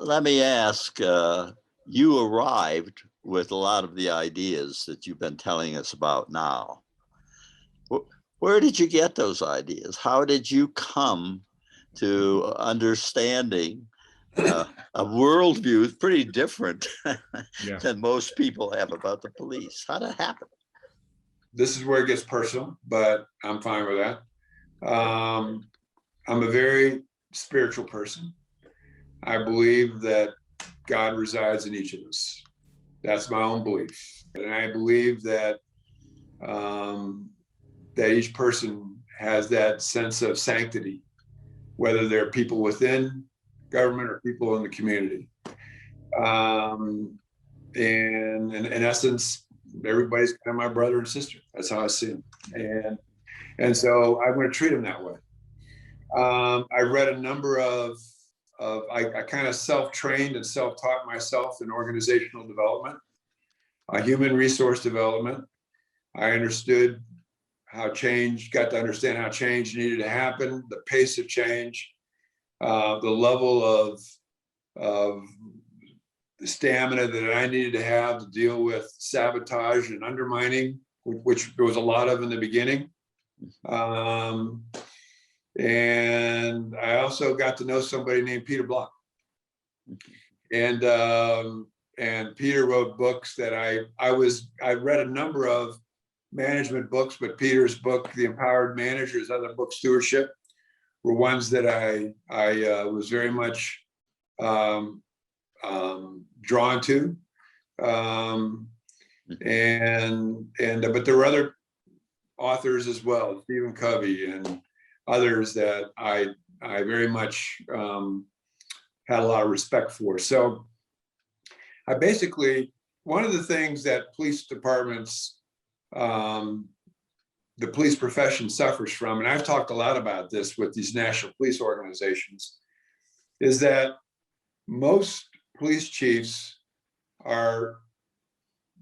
let me ask, you arrived with a lot of the ideas that you've been telling us about now. Where did you get those ideas? How did you come to understanding a worldview pretty different than most people have about the police? How did it happen? This is where it gets personal, but I'm fine with that. I'm a very spiritual person. I believe that God resides in each of us. That's my own belief. And I believe that that each person has that sense of sanctity, whether they're people within government or people in the community. And in essence, everybody's kind of my brother and sister. That's how I see them. And so I'm going to treat them that way. I read a number of I kind of self-trained and self-taught myself in organizational development, human resource development. I understood how change, got to understand how change needed to happen, the pace of change, the level of the stamina that I needed to have to deal with sabotage and undermining, which there was a lot of in the beginning. And I also got to know somebody named Peter Block. And Peter wrote books that I read a number of management books, but Peter's book, The Empowered Manager, his other book, Stewardship, were ones that I was very much drawn to. But there were other authors as well, Stephen Covey and others that I very much had a lot of respect for. So I basically, one of the things that police departments, the police profession suffers from, and I've talked a lot about this with these national police organizations, is that most police chiefs are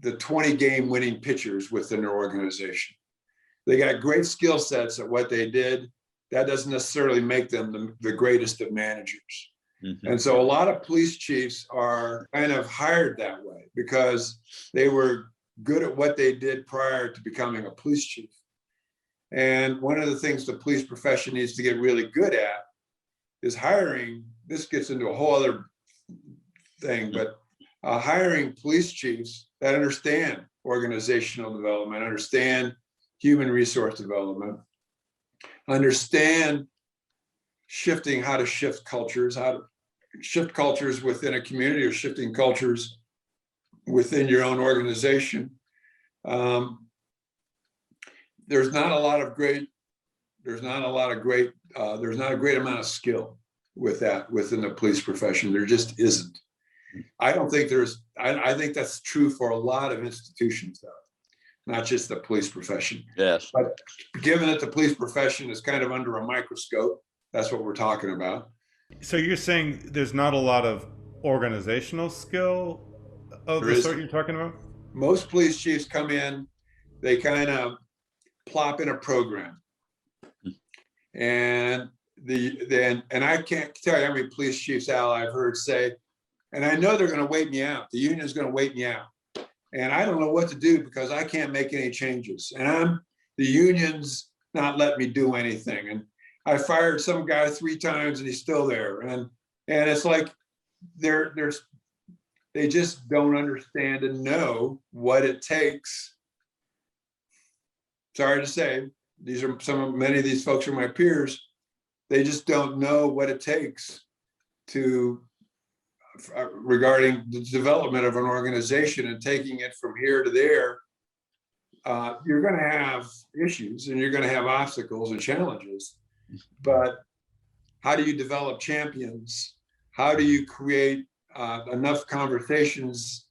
the 20-game winning pitchers within their organization. They got great skill sets at what they did. That doesn't necessarily make them the greatest of managers. Mm-hmm. And so a lot of police chiefs are kind of hired that way because they were good at what they did prior to becoming a police chief. And one of the things the police profession needs to get really good at is hiring. This gets into a whole other thing, but hiring police chiefs that understand organizational development, understand human resource development, understand how to shift cultures, how to shift cultures within a community or shifting cultures within your own organization. There's not a great amount of skill with that within the police profession. There just isn't. I don't think I think that's true for a lot of institutions though, not just the police profession. Yes. But given that the police profession is kind of under a microscope, that's what we're talking about. So you're saying there's not a lot of organizational skill of the sort you're talking about? Most police chiefs come in, they kind of plop in a program. And I can't tell you how many police chiefs, Al, I've heard say, and I know they're going to wait me out. The union's going to wait me out. And I don't know what to do because I can't make any changes. And the union's not letting me do anything. And I fired some guy 3 times and he's still there. And it's like they just don't understand and know what it takes. Sorry to say, many of these folks are my peers. They just don't know what it takes regarding the development of an organization and taking it from here to there. You're going to have issues and you're going to have obstacles and challenges, but how do you develop champions? How do you create enough conversations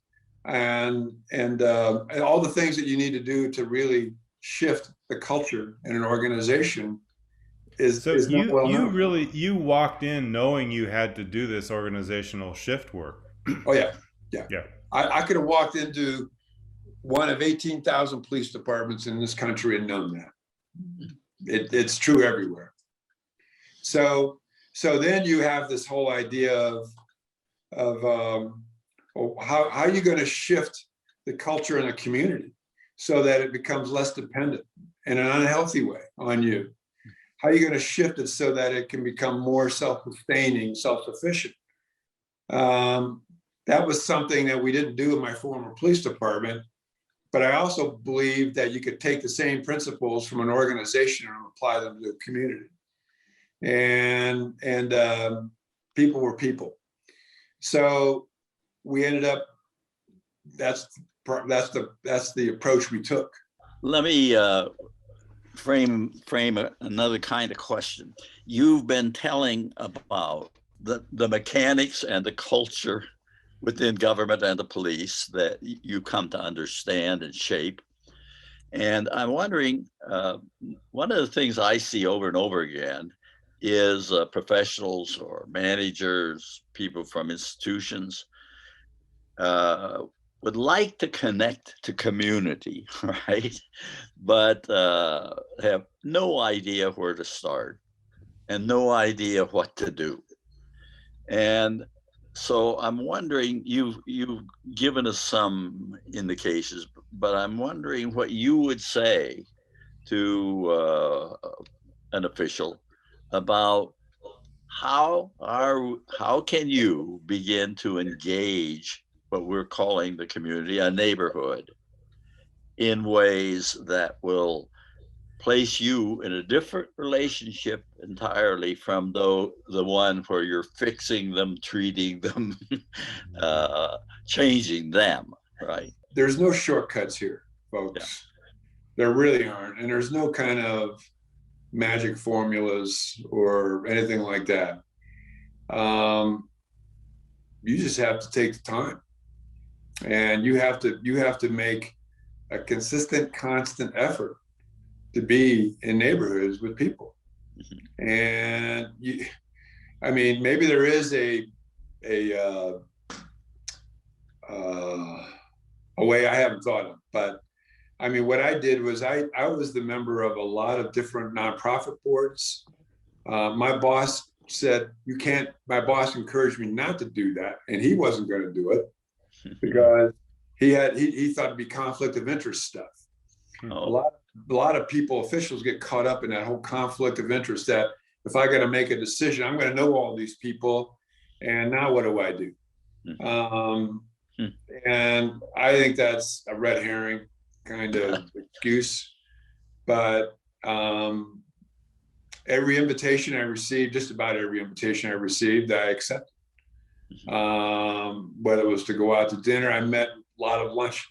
and all the things that you need to do to really shift the culture in an organization you walked in knowing you had to do this organizational shift work. Oh yeah. I could have walked into one of 18,000 police departments in this country and known that. It's true everywhere. So then you have this whole idea of how are you going to shift the culture in a community so that it becomes less dependent in an unhealthy way on you? How are you going to shift it so that it can become more self-sustaining, self-sufficient? That was something that we didn't do in my former police department, but I also believe that you could take the same principles from an organization and apply them to a community. And people were people. So we ended up, that's the approach we took. Let me frame another kind of question. You've been telling about the mechanics and the culture within government and the police that you come to understand and shape. And I'm wondering, one of the things I see over and over again is professionals or managers, people from institutions, would like to connect to community, right? But have no idea where to start and no idea what to do. And so I'm wondering, you've given us some indications, but I'm wondering what you would say to an official about how can you begin to engage what we're calling the community, a neighborhood, in ways that will place you in a different relationship entirely from the one where you're fixing them, treating them, changing them, right? There's no shortcuts here, folks. Yeah. There really aren't. And there's no kind of magic formulas or anything like that. You just have to take the time, and you have to make a consistent, constant effort to be in neighborhoods with people. Mm-hmm. And maybe there is a way I haven't thought of, but what I did was I was the member of a lot of different nonprofit boards. My boss said, you can't, my boss encouraged me not to do that, and he wasn't going to do it because he thought it'd be conflict of interest stuff. Oh. A lot of people, officials, get caught up in that whole conflict of interest, that if I got to make a decision, I'm going to know all these people, and now what do I do? And I think that's a red herring kind of excuse. But every invitation I received, just about every invitation I received, I accepted. Whether it was to go out to dinner, I met a lot of lunch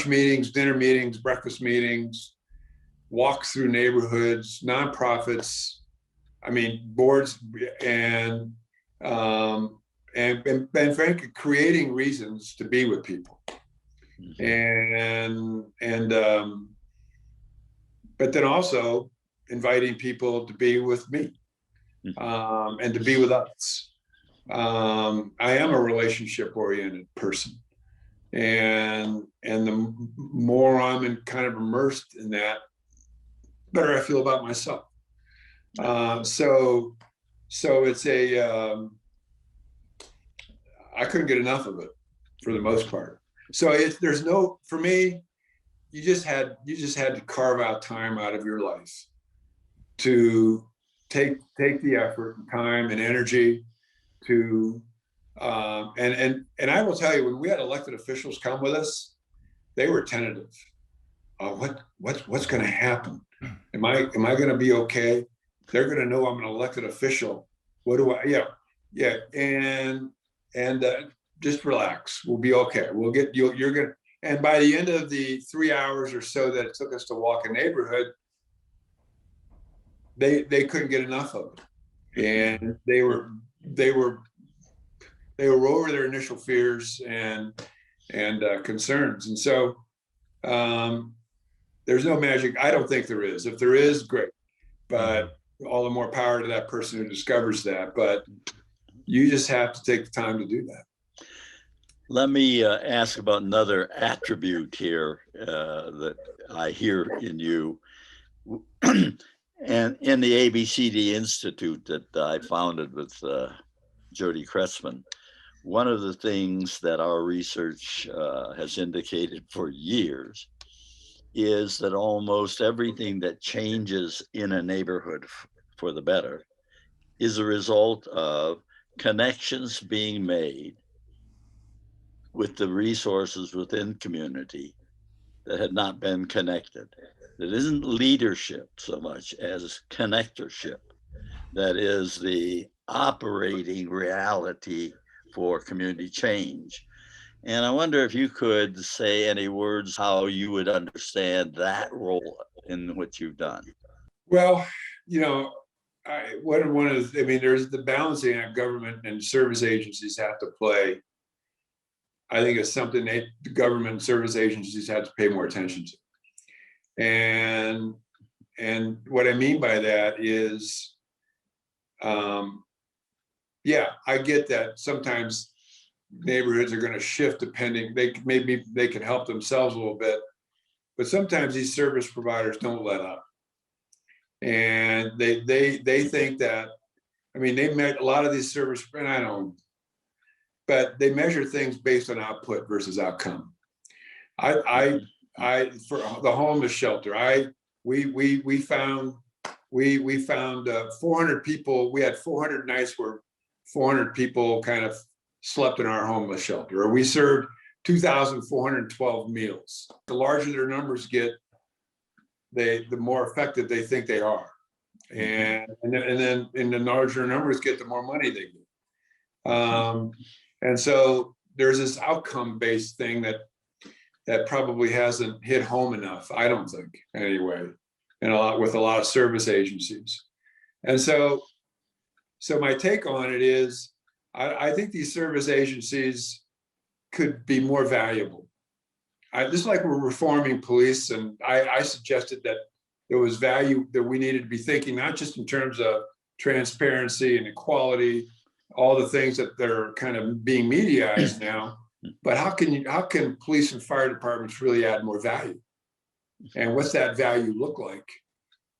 meetings, dinner meetings, breakfast meetings, walks through neighborhoods, nonprofits, boards, and frankly, creating reasons to be with people. And but then also inviting people to be with me, and to be with us. I am a relationship-oriented person. And the more I'm kind of immersed in that, better I feel about myself. So it's I couldn't get enough of it for the most part. So for me, you just had to carve out time out of your life to take the effort and time and energy to and I will tell you, when we had elected officials come with us, they were tentative. What's going to happen? Am I going to be okay? They're going to know I'm an elected official. What do I? Yeah. And just relax. We'll be okay. We'll get you. You're going to. And by the end of the 3 hours or so that it took us to walk a neighborhood, they couldn't get enough of it, and they were over their initial fears and concerns. And so there's no magic. I don't think there is. If there is, great. But all the more power to that person who discovers that. But you just have to take the time to do that. Let me ask about another attribute here that I hear in you. And in the ABCD Institute that I founded with Jody Kretzman, one of the things that our research has indicated for years is that almost everything that changes in a neighborhood for the better is a result of connections being made with the resources within community that had not been connected. It isn't leadership so much as connectorship that is the operating reality for community change. And I wonder if you could say any words how you would understand that role in what you've done. Well, you know, one of the, I mean, there's the balancing act government and service agencies have to play. I think it's something that the government and service agencies have to pay more attention to. And what I mean by that is, yeah, I get that sometimes neighborhoods are going to shift depending, maybe they can help themselves a little bit, but sometimes these service providers don't let up. And they think that, I mean, they met a lot of these service, and I don't, but they measure things based on output versus outcome. I for the homeless shelter, we found 400 people. We had 400 nights where 400 people kind of slept in our homeless shelter, or we served 2,412 meals. The larger their numbers get, the more effective they think they are, and then the larger numbers get, the more money they get. And so there's this outcome-based thing that probably hasn't hit home enough, I don't think, anyway, and with a lot of service agencies. And so my take on it is, I think these service agencies could be more valuable. Just like we're reforming police, and I suggested that there was value that we needed to be thinking, not just in terms of transparency and equality, all the things that are kind of being mediaized now, but how can police and fire departments really add more value? And what's that value look like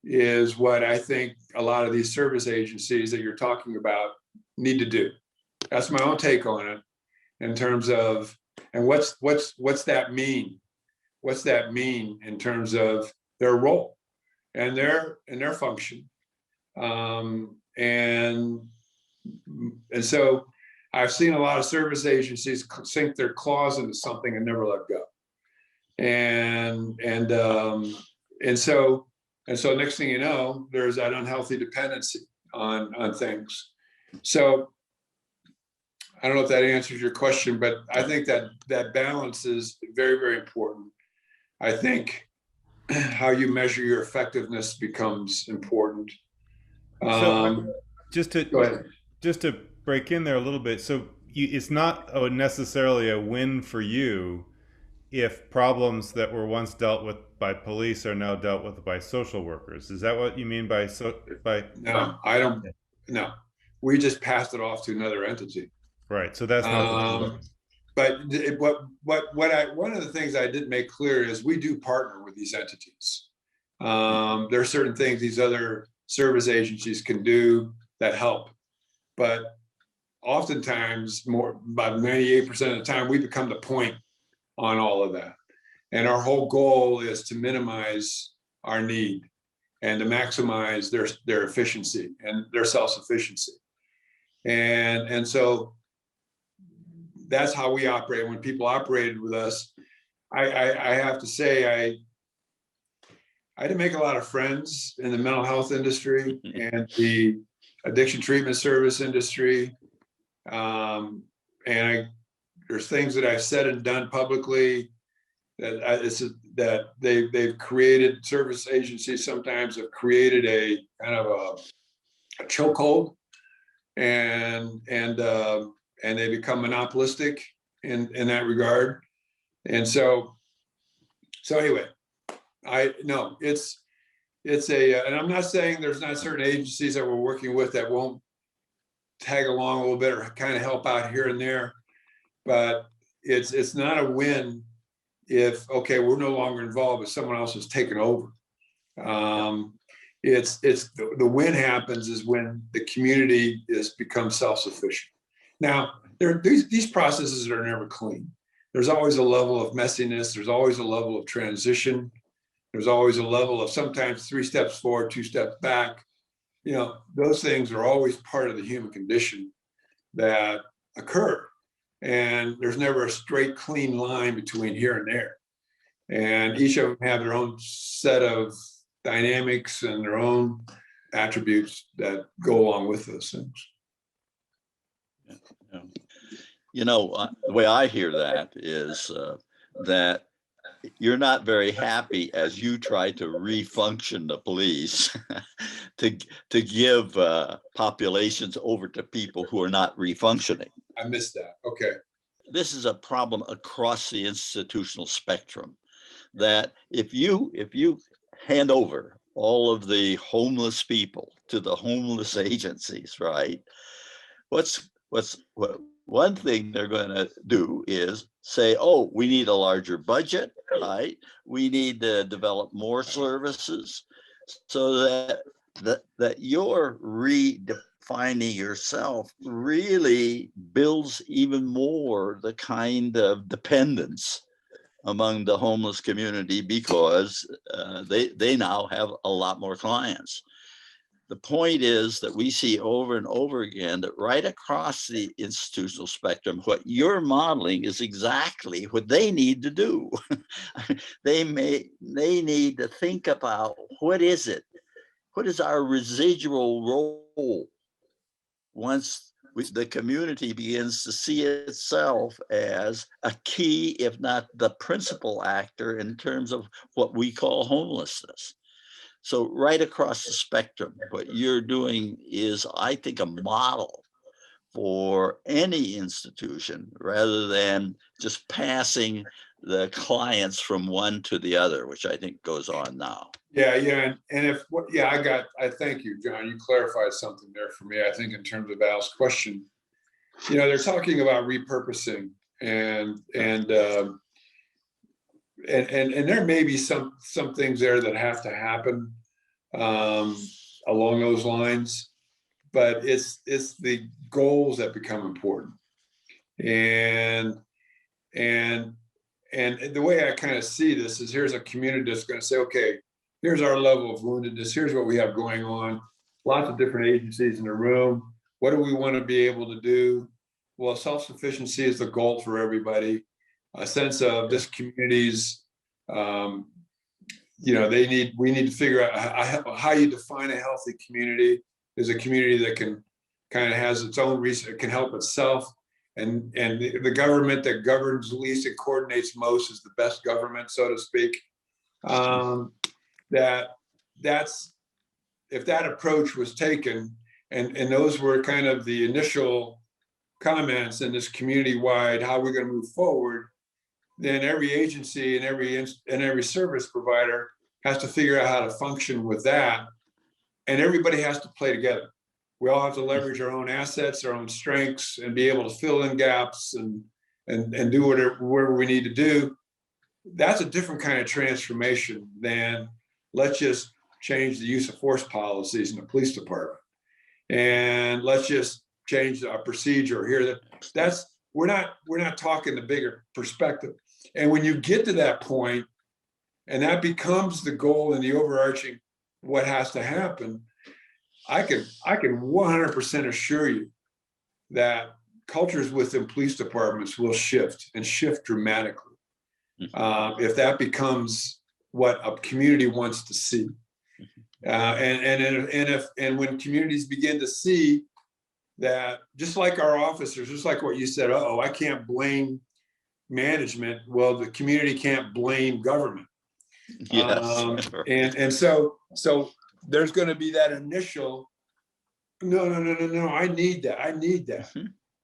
is what I think a lot of these service agencies that you're talking about need to do. That's my own take on it in terms of, and what's that mean? What's that mean in terms of their role and their function? And so I've seen a lot of service agencies sink their claws into something and never let go. And so next thing you know, there's that unhealthy dependency on things. So I don't know if that answers your question, but I think that balance is very, very important. I think how you measure your effectiveness becomes important. So just Go ahead. to break in there a little bit, so it's not necessarily a win for you if problems that were once dealt with by police are now dealt with by social workers. Is that what you mean by No, I don't. No, we just passed it off to another entity. Right. So that's not. But one of the things I didn't make clear is we do partner with these entities. There are certain things these other service agencies can do that help, but oftentimes, about 98% of the time, we become the point on all of that. And our whole goal is to minimize our need and to maximize their efficiency and their self-sufficiency. And so that's how we operate. When people operated with us, I have to say, I didn't make a lot of friends in the mental health industry and the addiction treatment service industry. And there's things that I've said and done publicly that they've created, service agencies sometimes have created a kind of a chokehold, and they become monopolistic in that regard. And so anyway, it's and I'm not saying there's not certain agencies that we're working with that won't tag along a little bit or kind of help out here and there, but it's not a win if, okay, we're no longer involved, but someone else has taken over. It's the win happens is when the community is become self-sufficient. Now, these processes are never clean. There's always a level of messiness. There's always a level of transition. There's always a level of sometimes 3 steps forward, 2 steps back. Those things are always part of the human condition that occur. And there's never a straight, clean line between here and there. And each of them have their own set of dynamics and their own attributes that go along with those things. The way I hear that is that you're not very happy as you try to refunction the police to give populations over to people who are not refunctioning. I missed that. Okay. This is a problem across the institutional spectrum, that if you hand over all of the homeless people to the homeless agencies, right? One thing they're going to do is say, oh, we need a larger budget, right? We need to develop more services, so that you're redefining yourself really builds even more the kind of dependence among the homeless community, because they now have a lot more clients. The point is that we see over and over again that right across the institutional spectrum, what you're modeling is exactly what they need to do. They need to think about what is our residual role once the community begins to see itself as a key, if not the principal actor in terms of what we call homelessness. So right across the spectrum, what you're doing is, I think, a model for any institution, rather than just passing the clients from one to the other, which I think goes on now. Yeah. And I thank you, John. You clarified something there for me. I think in terms of Al's question, they're talking about repurposing and there may be some things there that have to happen along those lines, but it's the goals that become important. And the way I kind of see this is, here's a community that's going to say, okay, here's our level of woundedness. Here's what we have going on. Lots of different agencies in the room. What do we want to be able to do? Well, self-sufficiency is the goal for everybody. A sense of this community's, we need to figure out how you define a healthy community. There's a community that can kind of has its own research, can help itself. And the government that governs least and coordinates most is the best government, so to speak. That's if that approach was taken, and those were kind of the initial comments in this community-wide, how we're going to move forward, then every agency and every service provider has to figure out how to function with that, and everybody has to play together. We all have to leverage our own assets, our own strengths, and be able to fill in gaps and do whatever we need to do. That's a different kind of transformation than let's just change the use of force policies in the police department, and let's just change our procedure here. We're not talking the bigger perspective. And when you get to that point, and that becomes the goal and the overarching what has to happen, I can 100% assure you that cultures within police departments will shift, and shift dramatically, if that becomes what a community wants to see. And when communities begin to see that, just like our officers, just like what you said, I can't blame management. Well, the community can't blame government. Yes. And so there's going to be that initial, no, I need that.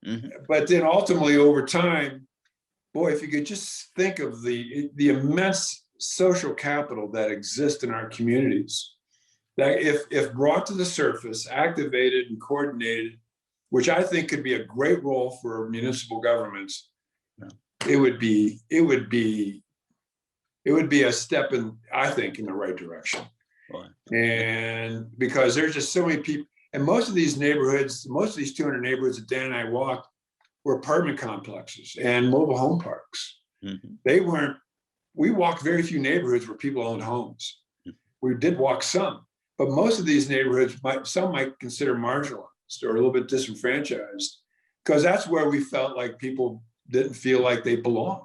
Mm-hmm. But then ultimately over time, boy, if you could just think of the immense social capital that exists in our communities, that if brought to the surface, activated and coordinated, which I think could be a great role for municipal governments, it would be a step in the right direction. Right. And because there's just so many people, and most of these neighborhoods, most of these 200 neighborhoods that Dan and I walked, were apartment complexes and mobile home parks. Mhm. They weren't, we walked very few neighborhoods where people owned homes. We did walk some, but most of these neighborhoods some might consider marginalized or a little bit disenfranchised, because that's where we felt like people didn't feel like they belonged.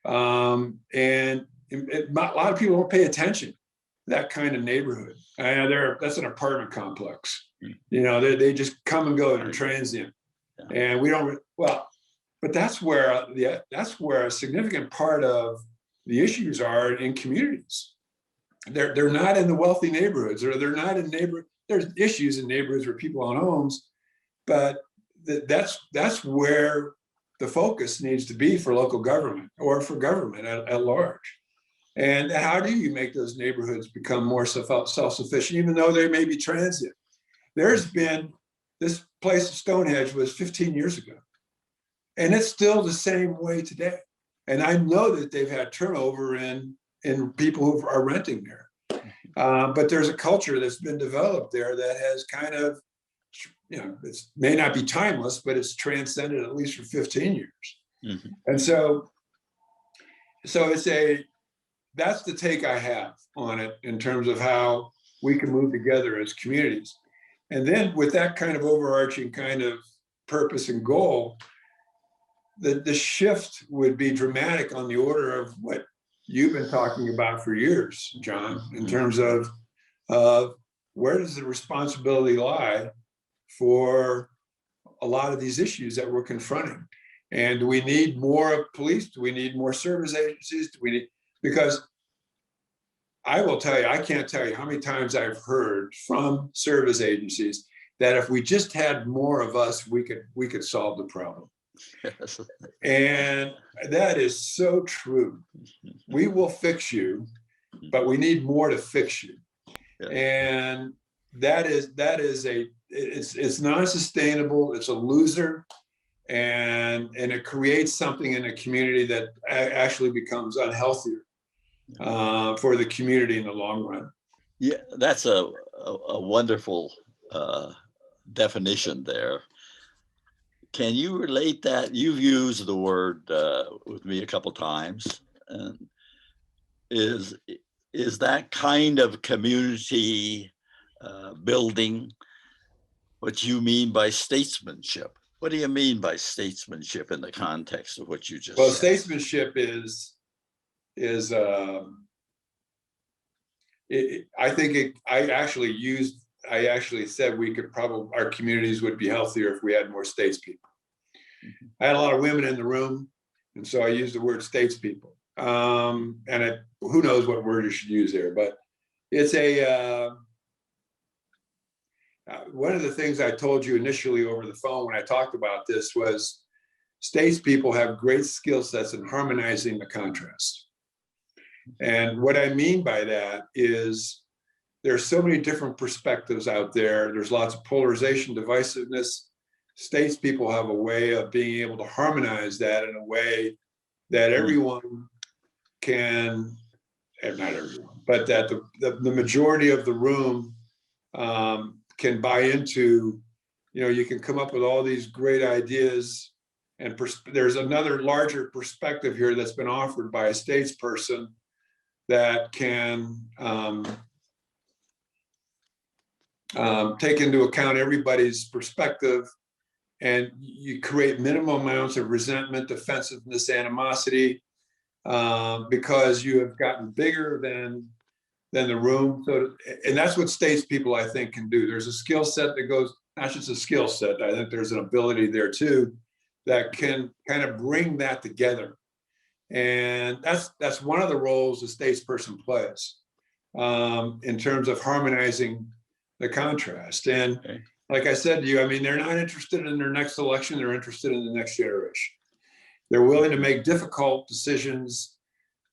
And a lot of people don't pay attention to that kind of neighborhood. That's an apartment complex. You know, they just come and go, they're transient. Yeah. And we don't, well, but that's where a significant part of the issues are in communities. They're not in the wealthy neighborhoods, or they're not in there's issues in neighborhoods where people own homes, but that's where the focus needs to be for local government, or for government at large. And how do you make those neighborhoods become more self-sufficient, even though they may be transient? There's been, this place, Stonehenge, was 15 years ago, and it's still the same way today. And I know that they've had turnover in people who are renting there. But there's a culture that's been developed there that has kind of, you know, it may not be timeless, but it's transcended at least for 15 years. Mhm. And so that's the take I have on it in terms of how we can move together as communities. And then with that kind of overarching kind of purpose and goal, the shift would be dramatic on the order of what you've been talking about for years, John, in terms of where does the responsibility lie for a lot of these issues that we're confronting? And do we need more police? Do we need more service agencies? Do we need, because I will tell you, I can't tell you how many times I've heard from service agencies that if we just had more of us, we could solve the problem. Yes. And that is so true. We will fix you, but we need more to fix you. Yeah. And it's non-sustainable. It's a loser, and it creates something in a community that actually becomes unhealthier for the community in the long run. Yeah, that's a wonderful definition there. Can you relate that? You've used the word with me a couple times, and is that kind of community building what you mean by statesmanship? What do you mean by statesmanship in the context of what you just said? Statesmanship is I actually said we could probably, our communities would be healthier if we had more statespeople. I had a lot of women in the room, and so I used the word statespeople. And who knows what word you should use there, but it's one of the things I told you initially over the phone when I talked about this was statespeople have great skill sets in harmonizing the contrast. And what I mean by that is there's so many different perspectives out there. There's lots of polarization, divisiveness. Statespeople have a way of being able to harmonize that in a way that everyone can, and not everyone, but that the majority of the room can buy into. You know, you can come up with all these great ideas, and there's another larger perspective here that's been offered by a statesperson that can take into account everybody's perspective, and you create minimum amounts of resentment, defensiveness, animosity, because you have gotten bigger than the room. So, and that's what statespeople, I think, can do. There's a skill set that goes, not just a skill set, I think there's an ability there too that can kind of bring that together. And that's one of the roles a statesperson plays in terms of harmonizing the contrast. And like I said to you, I mean, they're not interested in their next election, they're interested in the next generation. They're willing to make difficult decisions.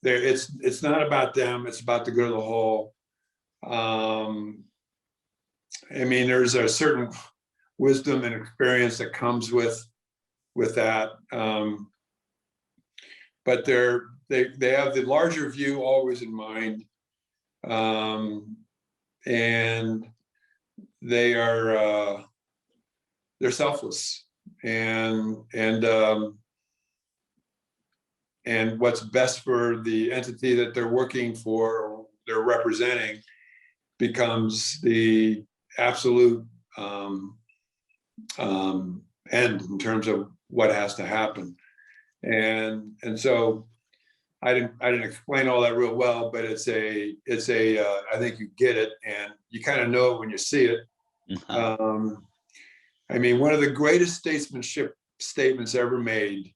It's not about them, it's about the good of the whole. I mean, there's a certain wisdom and experience that comes with that. But they have the larger view always in mind. And they're selfless. and what's best for the entity that they're working for or they're representing becomes the absolute end in terms of what has to happen. And so I didn't explain all that real well, but it's a I think you get it, and you kind of know it when you see it. I mean, one of the greatest statesmanship statements ever made,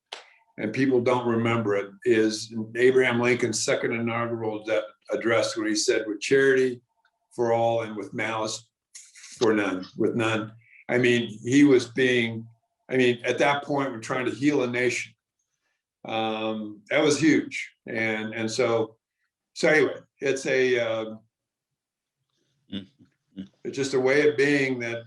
and people don't remember it, is Abraham Lincoln's second inaugural address, where he said, "With charity for all and with malice for none, with none." I mean, he was being, I mean, at that point, we're trying to heal a nation. That was huge. And so anyway, it's it's just a way of being that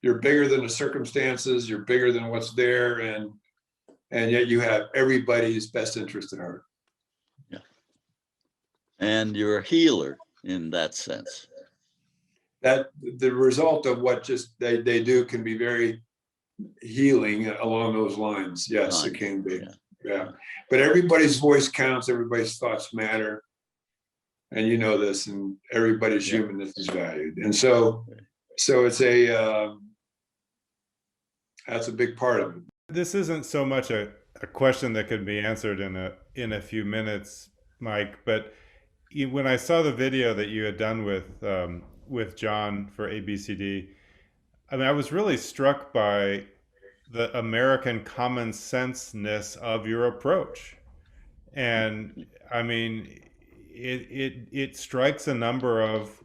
you're bigger than the circumstances, you're bigger than what's there, and yet you have everybody's best interest at heart. Yeah. And you're a healer in that sense. That the result of what just they do can be very healing along those lines. Yes, it can be. Yeah. But everybody's voice counts, everybody's thoughts matter. And you know this, and everybody's humanness is valued. And so it's that's a big part of it. This isn't so much a question that could be answered in a few minutes, Mike, but when I saw the video that you had done with John for ABCD, I mean, I was really struck by the American common sense-ness of your approach. And I mean, it strikes a number of,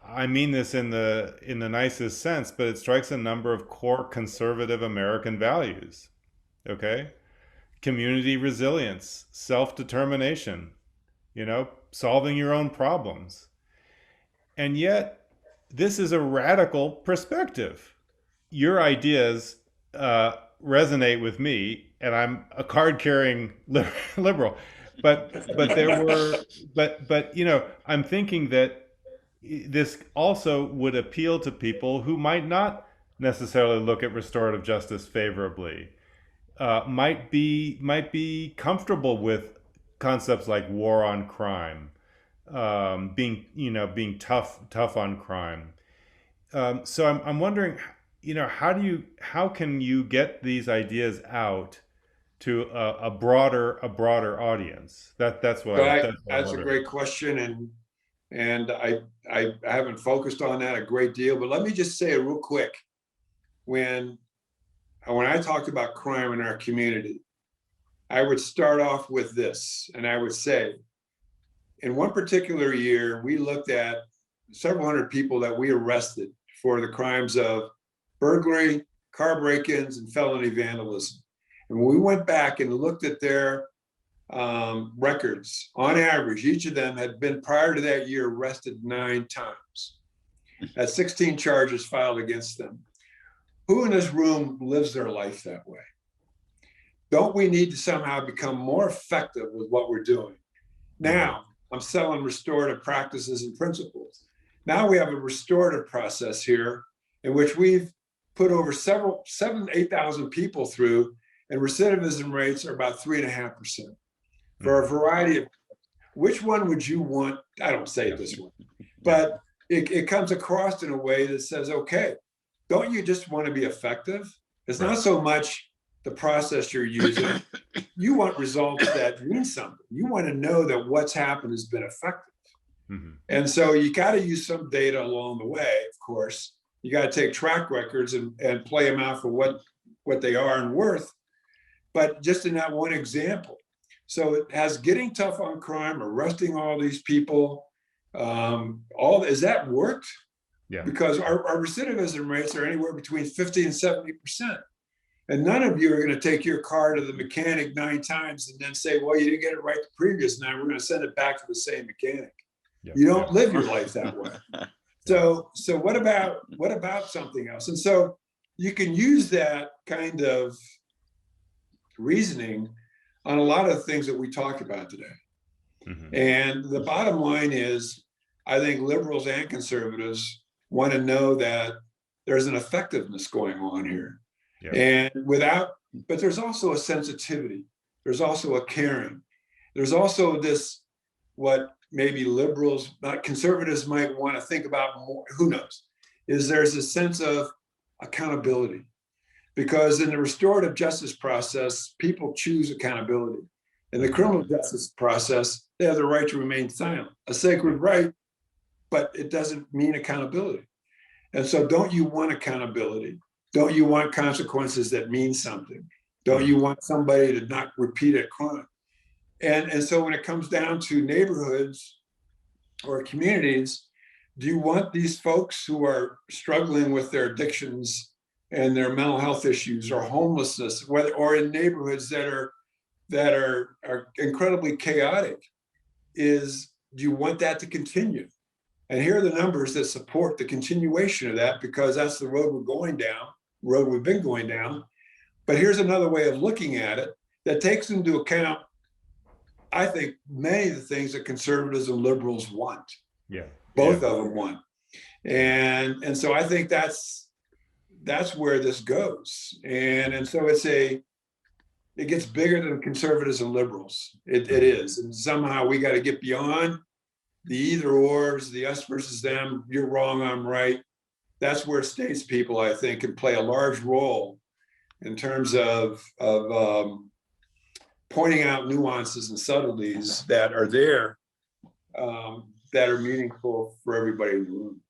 I mean this in the nicest sense, but it strikes a number of core conservative American values. Okay? Community resilience, self-determination, solving your own problems. And yet, this is a radical perspective. Your ideas resonate with me, and I'm a card-carrying liberal. But I'm thinking that this also would appeal to people who might not necessarily look at restorative justice favorably, might be comfortable with concepts like war on crime, being tough on crime. So I'm wondering, how can you get these ideas out to a broader audience? That's a great question, and I haven't focused on that a great deal, but let me just say it real quick. When I talked about crime in our community, I would start off with this, and I would say, in one particular year, we looked at several hundred people that we arrested for the crimes of burglary, car break-ins, and felony vandalism. And when we went back and looked at their records, on average, each of them had been, prior to that year, arrested 9 times. That's 16 charges filed against them. Who in this room lives their life that way? Don't we need to somehow become more effective with what we're doing? Now, I'm selling restorative practices and principles. Now we have a restorative process here in which we've put over 8,000 people through, and recidivism rates are about 3.5% for a variety of. Which one would you want? I don't say it this way, but it comes across in a way that says, okay, don't you just want to be effective? It's not so much the process you're using. You want results that mean something. You want to know that what's happened has been effective. Mm-hmm. And so you got to use some data along the way, of course. You got to take track records and play them out for what they are and worth. But just in that one example, so it has getting tough on crime, arresting all these people, is that worked? Yeah. Because our recidivism rates are anywhere between 50 and 70%. And none of you are going to take your car to the mechanic 9 times and then say, well, you didn't get it right the previous 9. We're going to send it back to the same mechanic. Yeah. You don't live your life that way. So what about something else? And so you can use that kind of reasoning on a lot of the things that we talked about today. Mm-hmm. And the bottom line is, I think liberals and conservatives want to know that there's an effectiveness going on here. Yeah. And but there's also a sensitivity. There's also a caring. There's also this, what maybe liberals, not conservatives, might want to think about more, who knows, is there's a sense of accountability. Because in the restorative justice process, people choose accountability. In the criminal justice process, they have the right to remain silent, a sacred right, but it doesn't mean accountability. And so don't you want accountability? Don't you want consequences that mean something? Don't you want somebody to not repeat a crime? And so when it comes down to neighborhoods or communities, do you want these folks who are struggling with their addictions and their mental health issues or homelessness, whether or in neighborhoods that are incredibly chaotic, do you want that to continue? And here are the numbers that support the continuation of that, because that's the road we've been going down. But here's another way of looking at it that takes into account, I think, many of the things that conservatives and liberals want. Yeah. Both of them want. And so I think that's where this goes. And so it gets bigger than conservatives and liberals. It is. And somehow we got to get beyond the either ors, the us versus them, you're wrong, I'm right. That's where statespeople, I think, can play a large role in terms of pointing out nuances and subtleties that are there, that are meaningful for everybody in the room.